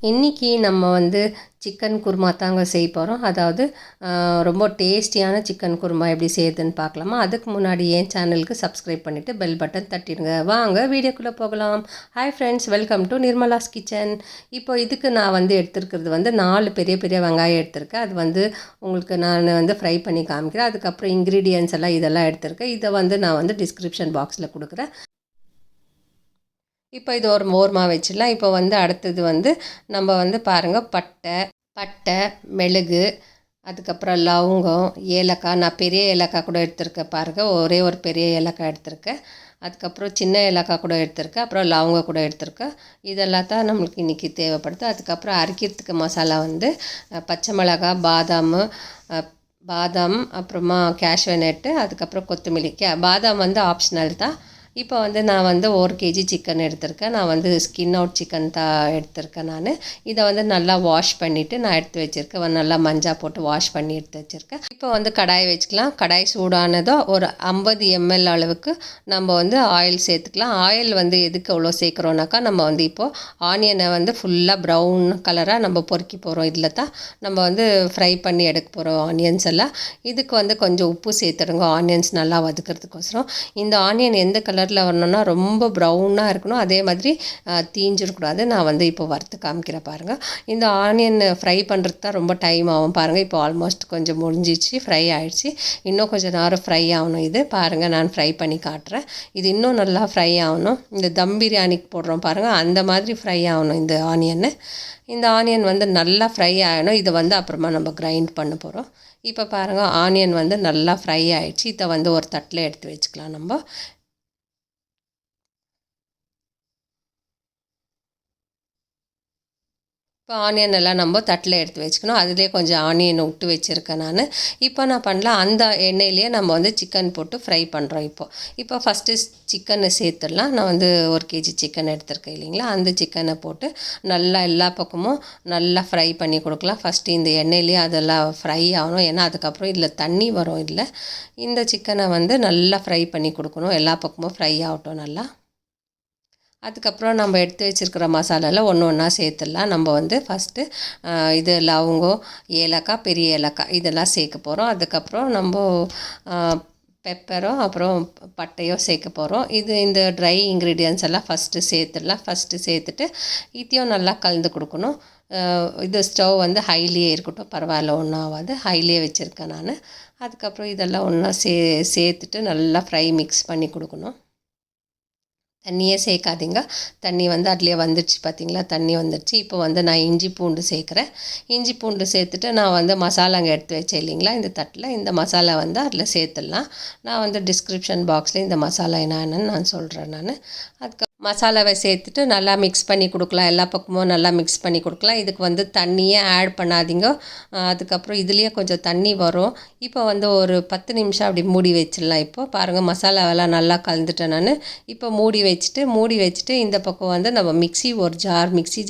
இன்றைக்கி நம்ம வந்து சிக்கன் குருமா தாங்க செய்ய போகிறோம். அதாவது ரொம்ப டேஸ்டியான சிக்கன் குருமா எப்படி செய்யுதுன்னு பார்க்கலாமா? அதுக்கு முன்னாடி என் சேனலுக்கு சப்ஸ்கிரைப் பண்ணிவிட்டு பெல் பட்டன் தட்டிடுங்க. வாங்க வீடியோக்குள்ளே போகலாம். Hi friends, welcome to Nirmala's kitchen. இப்போ இதுக்கு நான் வந்து எடுத்துருக்கிறது வந்து 4 பெரிய பெரிய வெங்காயம் எடுத்திருக்கேன். அது வந்து உங்களுக்கு நான் வந்து ஃப்ரை பண்ணி காமிக்கிறேன். அதுக்கப்புறம் இன்க்ரீடியன்ஸ் எல்லாம் இதெல்லாம் எடுத்திருக்கேன். இதை வந்து நான் வந்து டிஸ்கிரிப்ஷன் பாக்ஸில் கொடுக்குறேன். இப்போ இது ஒரு ஓரமாக வச்சிடலாம். இப்போ வந்து அடுத்தது வந்து நம்ம வந்து பாருங்கள், பட்டை மெழுகு, அதுக்கப்புறம் லவங்கம், ஏலக்காய். நான் பெரிய ஏலக்காய் கூட எடுத்திருக்கேன் பாருங்கள், ஒரே ஒரு பெரிய ஏலக்காய் எடுத்திருக்கேன். அதுக்கப்புறம் சின்ன ஏலக்காய் கூட எடுத்திருக்கேன். அப்புறம் லவங்கம் கூட எடுத்திருக்கேன். இதெல்லாம் தான் நம்மளுக்கு இன்றைக்கி தேவைப்படுது. அதுக்கப்புறம் அரைக்கிறதுக்கு மசாலா வந்து பச்சை மிளகாய், பாதாம், அப்புறமா கேஷ்யூ நட்டு, அதுக்கப்புறம் கொத்தமல்லி. பாதாம் வந்து ஆப்ஷனல் தான். இப்போ வந்து நான் வந்து 1 கேஜி சிக்கன் எடுத்திருக்கேன். நான் வந்து ஸ்கின் அவுட் சிக்கன் தான் எடுத்திருக்கேன். இதை வந்து நல்லா வாஷ் பண்ணிவிட்டு நான் எடுத்து வச்சுருக்கேன். நல்லா மஞ்சள் போட்டு வாஷ் பண்ணி எடுத்து வச்சுருக்கேன். இப்போ வந்து கடாய் வச்சுக்கலாம். கடாய் சூடானதோ ஒரு 50 ml அளவுக்கு நம்ம வந்து ஆயில் சேர்த்துக்கலாம். ஆயில் வந்து எதுக்கு அவ்வளோ சேர்க்குறோன்னாக்கா, நம்ம வந்து இப்போது ஆனியனை வந்து ஃபுல்லாக ப்ரௌன் கலராக நம்ம பொறுக்கி போகிறோம். இதில் தான் நம்ம வந்து ஃப்ரை பண்ணி எடுக்க போகிறோம் ஆனியன்ஸ் எல்லாம். இதுக்கு வந்து கொஞ்சம் உப்பு சேர்த்துடுங்க, ஆனியன்ஸ் நல்லா வதக்கிறதுக்கோசரம். இந்த ஆனியன் எந்த கலரில் வரணும்னா ரொம்ப ப்ரௌனாக இருக்கணும், அதே மாதிரி தீஞ்சிடக்கூடாது. நான் வந்து இப்போ வறுத்து காமிக்கிறேன் பாருங்கள். இந்த ஆனியன் ஃப்ரை பண்ணுறதுக்கு தான் ரொம்ப டைம் ஆகும் பாருங்கள். இப்போ ஆல்மோஸ்ட் கொஞ்சம் முடிஞ்சிச்சு, ஃப்ரை ஆகிடுச்சு. இன்னும் கொஞ்சம் நேரம் ஃப்ரை ஆகணும். இது பாருங்கள், நான் ஃப்ரை பண்ணி காட்டுறேன். இது இன்னும் நல்லா ஃப்ரை ஆகணும். இந்த தம் பிரியாணிக்கு போடுறோம் பாருங்கள், அந்த மாதிரி ஃப்ரை ஆகணும் இந்த ஆனியன் வந்து நல்லா ஃப்ரை ஆகணும். இதை வந்து அப்புறமா நம்ம கிரைண்ட் பண்ண போகிறோம். இப்போ பாருங்கள், ஆனியன் வந்து நல்லா ஃப்ரை ஆகிடுச்சு. இதை வந்து ஒரு தட்டில் எடுத்து வச்சுக்கலாம் நம்ம. இப்போ ஆனியன் எல்லாம் நம்ம தட்டில் எடுத்து வச்சுக்கணும். அதிலே கொஞ்சம் ஆனியனை விட்டு வச்சுருக்கேன் நான். இப்போ நான் பண்ணலாம், அந்த எண்ணெயிலேயே நம்ம வந்து சிக்கன் போட்டு ஃப்ரை பண்ணுறோம். இப்போ ஃபஸ்ட்டு சிக்கனை சேர்த்துடலாம். நான் வந்து 1 கேஜி சிக்கன் எடுத்திருக்கேன் இல்லைங்களா, அந்த சிக்கனை போட்டு நல்லா எல்லா பக்கமும் நல்லா ஃப்ரை பண்ணி கொடுக்கலாம். ஃபஸ்ட்டு இந்த எண்ணெயிலேயே அதெல்லாம் ஃப்ரை ஆகணும். ஏன்னா அதுக்கப்புறம் இதில் தண்ணி வரும். இந்த சிக்கனை வந்து நல்லா ஃப்ரை பண்ணி கொடுக்கணும். எல்லா பக்கமும் ஃப்ரை ஆகட்டும் நல்லா. அதுக்கப்புறம் நம்ம எடுத்து வச்சுருக்கிற மசாலாவில் ஒன்று ஒன்றா சேர்த்துடலாம். நம்ம வந்து ஃபஸ்ட்டு இது லவங்கம், ஏலக்காய், பெரிய ஏலக்காய் இதெல்லாம் சேர்க்க போகிறோம். அதுக்கப்புறம் நம்ம பெப்பரும் அப்புறம் பட்டையோ சேர்க்க போகிறோம். இந்த ட்ரை இன்க்ரீடியன்ஸ் எல்லாம் ஃபஸ்ட்டு சேர்த்துடலாம். ஃபஸ்ட்டு சேர்த்துட்டு இதையும் நல்லா கலந்து கொடுக்கணும். இது ஸ்டவ் வந்து ஹைலியே இருக்கட்டும், பரவாயில்ல, ஒன்றும் ஆகாது. ஹைலியே வச்சுருக்கேன் நான். அதுக்கப்புறம் இதெல்லாம் ஒன்றா சேர்த்துட்டு நல்லா ஃப்ரை மிக்ஸ் பண்ணி கொடுக்கணும். தண்ணியே சேர்க்காதீங்க. தண்ணி வந்து அதிலே வந்துடுச்சு பார்த்திங்களா, தண்ணி வந்துடுச்சு. இப்போ வந்து நான் இஞ்சி பூண்டு சேர்க்குறேன். இஞ்சி பூண்டு சேர்த்துட்டு நான் வந்து மசாலாங்க எடுத்து வச்சேன் இல்லைங்களா இந்த தட்டில், இந்த மசாலா வந்து அதில் சேர்த்துடலாம். நான் வந்து டிஸ்கிரிப்ஷன் பாக்ஸில் இந்த மசாலா என்னென்னு நான் சொல்கிறேன். அதுக்கு மசாலாவை சேர்த்துட்டு நல்லா மிக்ஸ் பண்ணி கொடுக்கலாம். எல்லா பக்கமும் நல்லா மிக்ஸ் பண்ணி கொடுக்கலாம். இதுக்கு வந்து தண்ணியே ஆட் பண்ணாதீங்க. அதுக்கப்புறம் இதுலேயே கொஞ்சம் தண்ணி வரும். இப்போ வந்து ஒரு 10 நிமிஷம் அப்படி மூடி வச்சிடலாம். இப்போ பாருங்கள், மசாலாவெல்லாம் நல்லா கலந்துட்டேன் நான். இப்போ மூடி வச்சுட்டு இந்த பக்கம் வந்து நம்ம மிக்ஸி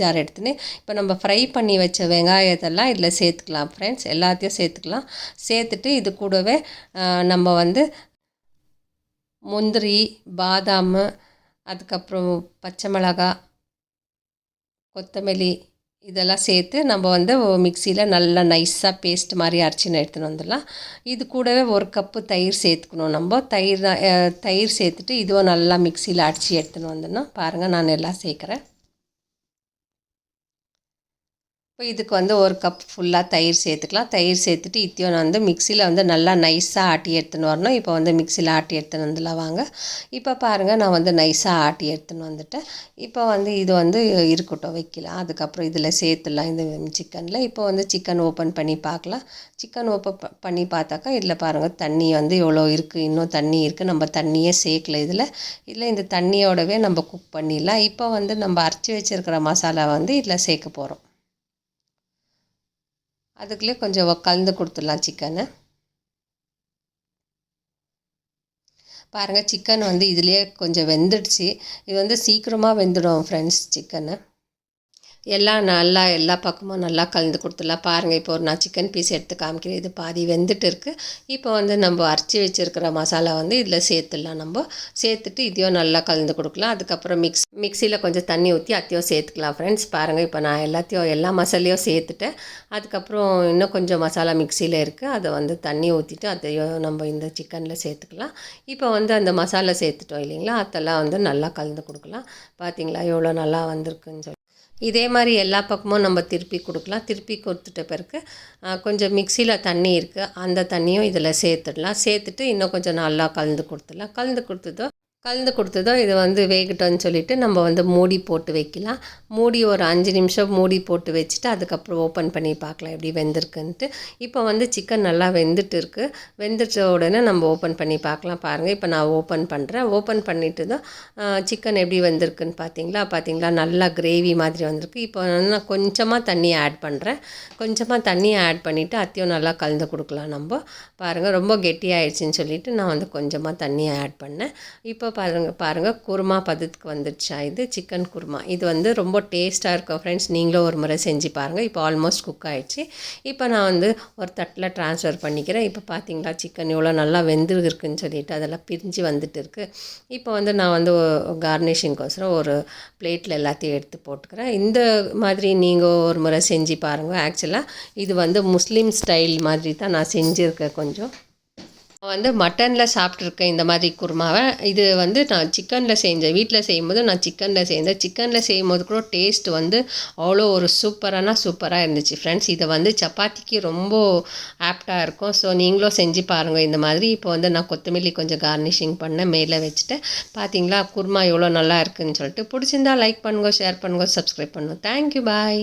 ஜார் எடுத்துன்னு இப்போ நம்ம ஃப்ரை பண்ணி வச்ச வெங்காயத்தெல்லாம் இதில் சேர்த்துக்கலாம் ஃப்ரெண்ட்ஸ். எல்லாத்தையும் சேர்த்துட்டு இது கூடவே நம்ம வந்து முந்திரி, பாதாம், அதுக்கப்புறம் பச்சை மிளகாய், கொத்தமல்லி இதெல்லாம் சேர்த்து நம்ம வந்து மிக்சியில் நல்லா நைஸாக பேஸ்ட் மாதிரி அரைச்சின்னு எடுத்துன்னு வந்துடலாம். இது கூடவே 1 கப்பு தயிர் சேர்த்துக்கணும். நம்ம தயிர் சேர்த்துட்டு இதுவும் நல்லா மிக்சியில் அரைச்சி எடுத்துன்னு வந்துடணும். பாருங்கள், நான் எல்லாம் சேர்க்குறேன். இப்போ இதுக்கு வந்து 1 கப் ஃபுல்லாக தயிர் சேர்த்துக்கலாம். தயிர் சேர்த்துட்டு இதையும் நான் வந்து மிக்சியில் வந்து நல்லா நைஸாக ஆட்டி எடுத்துன்னு வரணும். இப்போ வந்து மிக்சியில் ஆட்டி எடுத்துன்னு வந்துடலாம் வாங்க. இப்போ பாருங்கள், நான் வந்து நைஸாக ஆட்டி எடுத்துன்னு வந்துட்டேன். இப்போ வந்து இது வந்து இருக்கட்டும், வைக்கலாம். அதுக்கப்புறம் இதில் சேர்த்துடலாம் இந்த சிக்கனில். இப்போ வந்து சிக்கன் ஓப்பன் பண்ணி பார்க்கலாம். சிக்கன் ஓப்பன் பண்ணி பார்த்தாக்கா இதில் பாருங்கள், தண்ணி வந்து எவ்வளோ இருக்குது. இன்னும் தண்ணி இருக்குது. நம்ம தண்ணியே சேர்க்கல இதில் இந்த தண்ணியோடவே நம்ம குக் பண்ணிடலாம். இப்போ வந்து நம்ம அரைச்சி வச்சுருக்கிற மசாலா வந்து இதில் சேர்க்க போகிறோம். அதுக்குள்ளே கொஞ்சம் கலந்து கொடுத்துடலாம் சிக்கனை. பாருங்கள், சிக்கன் வந்து இதுலேயே கொஞ்சம் வெந்துடுச்சு. இது வந்து சீக்கிரமாக வெந்துடும் ஃப்ரெண்ட்ஸ் சிக்கனு. எல்லாம் நல்லா எல்லா பக்கமும் நல்லா கலந்து கொடுத்துடலாம். பாருங்கள், இப்போ ஒரு நான் சிக்கன் பீஸ் எடுத்து காமிக்கிறேன். இது பாதி வெந்துட்டு இருக்குது. இப்போ வந்து நம்ம அரைச்சி வச்சுருக்கிற மசாலா வந்து இதில் சேர்த்துடலாம். நம்ம சேர்த்துட்டு இதையும் நல்லா கலந்து கொடுக்கலாம். அதுக்கப்புறம் மிக்சியில் கொஞ்சம் தண்ணி ஊற்றி அத்தையும் சேர்த்துக்கலாம். ஃப்ரெண்ட்ஸ் பாருங்கள், இப்போ நான் எல்லா மசாலையும் சேர்த்துட்டேன். அதுக்கப்புறம் இன்னும் கொஞ்சம் மசாலா மிக்சியில் இருக்குது. அதை வந்து தண்ணி ஊற்றிட்டு அதையும் நம்ம இந்த சிக்கனில் சேர்த்துக்கலாம். இப்போ வந்து அந்த மசாலா சேர்த்துட்டோம் இல்லைங்களா, அதெல்லாம் வந்து நல்லா கலந்து கொடுக்கலாம். பார்த்தீங்களா எவ்வளோ நல்லா வந்திருக்குன்னு சொல்லி. இதே மாதிரி எல்லா பக்கமும் நம்ம திருப்பி கொடுக்கலாம். திருப்பி கொடுத்துட்ட பிறகு கொஞ்சம் மிக்சியில் தண்ணி இருக்குது, அந்த தண்ணியும் இதில் சேர்த்துடலாம். சேர்த்துட்டு இன்னும் கொஞ்சம் நல்லா கலந்து கொடுத்துடலாம். கலந்து கொடுத்ததோ இது வந்து வேகட்டும்னு சொல்லிவிட்டு நம்ம வந்து மூடி போட்டு வைக்கலாம். மூடி ஒரு 5 நிமிஷம் மூடி போட்டு வச்சுட்டு அதுக்கப்புறம் ஓப்பன் பண்ணி பார்க்கலாம் எப்படி வெந்திருக்குன்ட்டு. இப்போ வந்து சிக்கன் நல்லா வெந்துட்டு இருக்குது. வெந்துட்ட உடனே நம்ம ஓப்பன் பண்ணி பார்க்கலாம். பாருங்கள், இப்போ நான் ஓப்பன் பண்ணுறேன். ஓப்பன் பண்ணிவிட்டு தான் சிக்கன் எப்படி வெந்திருக்குன்னு பார்த்தீங்களா நல்லா கிரேவி மாதிரி வந்திருக்கு. இப்போ நான் கொஞ்சமாக தண்ணி ஆட் பண்ணுறேன். கொஞ்சமாக தண்ணி ஆட் பண்ணிவிட்டு அத்தையும் நல்லா கலந்து கொடுக்கலாம். நம்ம பாருங்கள், ரொம்ப கெட்டியாகிடுச்சின்னு சொல்லிவிட்டு நான் வந்து கொஞ்சமாக தண்ணியை ஆட் பண்ணேன். இப்போ பாருங்கள் குருமா பதத்துக்கு வந்துடுச்சா. இது சிக்கன் குருமா. இது வந்து ரொம்ப டேஸ்ட்டாக இருக்கும் ஃப்ரெண்ட்ஸ். நீங்களும் ஒரு முறை செஞ்சு பாருங்கள். இப்போ ஆல்மோஸ்ட் குக் ஆகிடுச்சு. இப்போ நான் வந்து ஒரு தட்டில் ட்ரான்ஸ்ஃபர் பண்ணிக்கிறேன். இப்போ பார்த்தீங்களா சிக்கன் எவ்வளோ நல்லா வெந்துருக்குன்னு சொல்லிட்டு அதெல்லாம் பிரிஞ்சு வந்துட்டு இருக்குது. இப்போ வந்து நான் வந்து கார்னிஷிங்கோசரம் ஒரு பிளேட்டில் எல்லாத்தையும் எடுத்து போட்டுக்கிறேன். இந்த மாதிரி நீங்கள் ஒரு முறை செஞ்சு பாருங்கள். ஆக்சுவலாக இது வந்து முஸ்லீம் ஸ்டைல் மாதிரி தான் நான் செஞ்சுருக்கேன். கொஞ்சம் வந்து மட்டனில் சாப்பிட்ருக்கேன் இந்த மாதிரி குருமாவை. இது வந்து நான் சிக்கனில் செஞ்சேன். வீட்டில் செய்யும்போது நான் சிக்கனில் செஞ்சேன். சிக்கனில் செய்யும்போது கூட டேஸ்ட் வந்து அவ்வளோ ஒரு சூப்பராக இருந்துச்சு ஃப்ரெண்ட்ஸ். இதை வந்து சப்பாத்திக்கு ரொம்ப ஆப்டாக இருக்கும். ஸோ நீங்களும் செஞ்சு பாருங்கள் இந்த மாதிரி. இப்போ வந்து நான் கொத்தமல்லி கொஞ்சம் கார்னிஷிங் பண்ணேன், மேலே வச்சுட்டு. பார்த்தீங்களா குருமா எவ்வளோ நல்லா இருக்குதுன்னு சொல்லிட்டு. பிடிச்சிருந்தா லைக் பண்ணுங்க, ஷேர் பண்ணுங்க, சப்ஸ்கிரைப் பண்ணுங்க. தேங்க்யூ, பாய்.